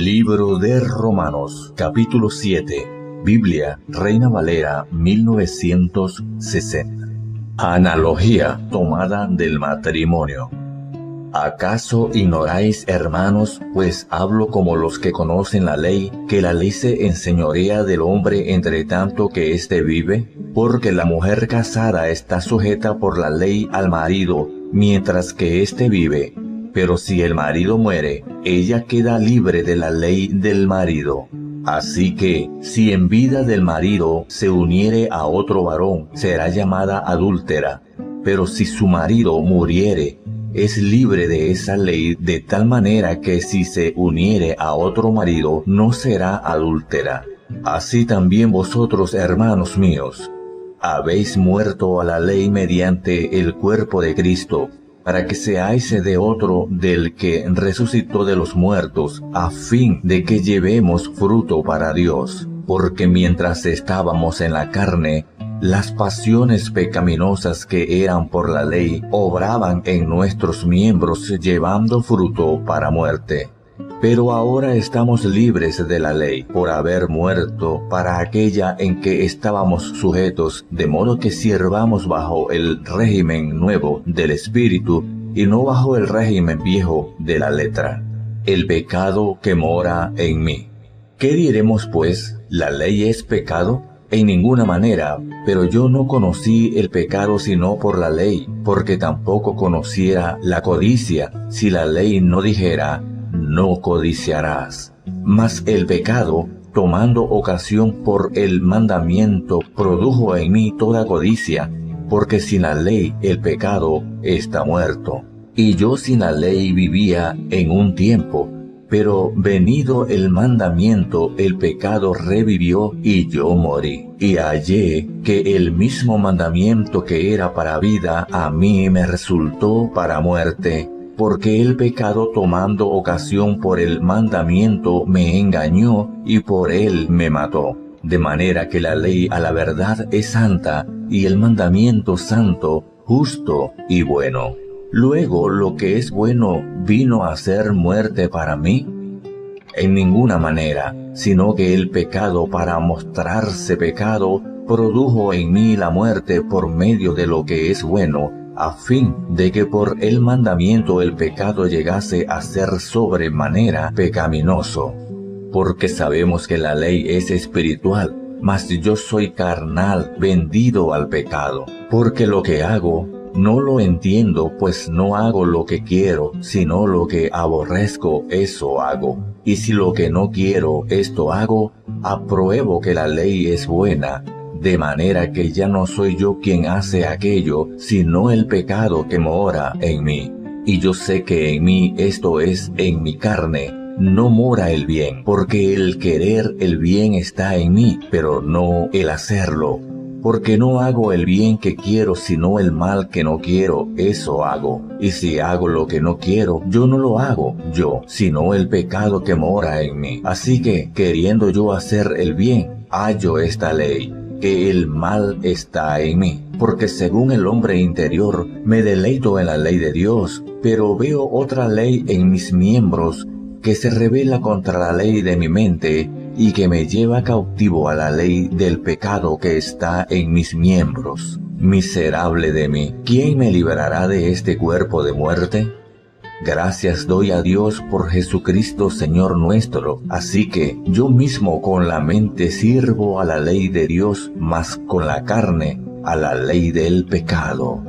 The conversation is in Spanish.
Libro de Romanos, capítulo 7, Biblia, Reina Valera 1960. Analogía tomada del matrimonio. ¿Acaso ignoráis, hermanos, pues hablo como los que conocen la ley, que la ley se enseñorea del hombre entre tanto que éste vive? Porque la mujer casada está sujeta por la ley al marido, mientras que éste vive. Pero si el marido muere, ella queda libre de la ley del marido. Así que, si en vida del marido se uniere a otro varón, será llamada adúltera. Pero si su marido muriere, es libre de esa ley, de tal manera que si se uniere a otro marido, no será adúltera. Así también vosotros, hermanos míos, habéis muerto a la ley mediante el cuerpo de Cristo, para que seáis de otro, del que resucitó de los muertos, a fin de que llevemos fruto para Dios. Porque mientras estábamos en la carne, las pasiones pecaminosas que eran por la ley obraban en nuestros miembros, llevando fruto para muerte. Pero ahora estamos libres de la ley, por haber muerto para aquella en que estábamos sujetos, de modo que sirvamos bajo el régimen nuevo del Espíritu, y no bajo el régimen viejo de la letra. El pecado que mora en mí. ¿Qué diremos pues? ¿La ley es pecado? En ninguna manera, pero yo no conocí el pecado sino por la ley, porque tampoco conociera la codicia, si la ley no dijera: no codiciarás. Mas el pecado, tomando ocasión por el mandamiento, produjo en mí toda codicia, porque sin la ley el pecado está muerto. Y yo sin la ley vivía en un tiempo, pero venido el mandamiento, el pecado revivió y yo morí. Y hallé que el mismo mandamiento que era para vida, a mí me resultó para muerte. Porque el pecado, tomando ocasión por el mandamiento, me engañó y por él me mató. De manera que la ley a la verdad es santa, y el mandamiento santo, justo y bueno. Luego, lo que es bueno vino a ser muerte para mí. En ninguna manera, sino que el pecado, para mostrarse pecado, produjo en mí la muerte por medio de lo que es bueno, a fin de que por el mandamiento el pecado llegase a ser sobremanera pecaminoso. Porque sabemos que la ley es espiritual, mas yo soy carnal, vendido al pecado. Porque lo que hago, no lo entiendo, pues no hago lo que quiero, sino lo que aborrezco, eso hago. Y si lo que no quiero, esto hago, apruebo que la ley es buena. De manera que ya no soy yo quien hace aquello, sino el pecado que mora en mí. Y yo sé que en mí, esto es, en mi carne, no mora el bien, porque el querer el bien está en mí, pero no el hacerlo. Porque no hago el bien que quiero, sino el mal que no quiero, eso hago. Y si hago lo que no quiero, yo no lo hago yo, sino el pecado que mora en mí. Así que, queriendo yo hacer el bien, hallo esta ley, que el mal está en mí, porque según el hombre interior me deleito en la ley de Dios, pero veo otra ley en mis miembros que se rebela contra la ley de mi mente y que me lleva cautivo a la ley del pecado que está en mis miembros. Miserable de mí, ¿quién me librará de este cuerpo de muerte? Gracias doy a Dios por Jesucristo Señor nuestro. Así que yo mismo con la mente sirvo a la ley de Dios, mas con la carne a la ley del pecado.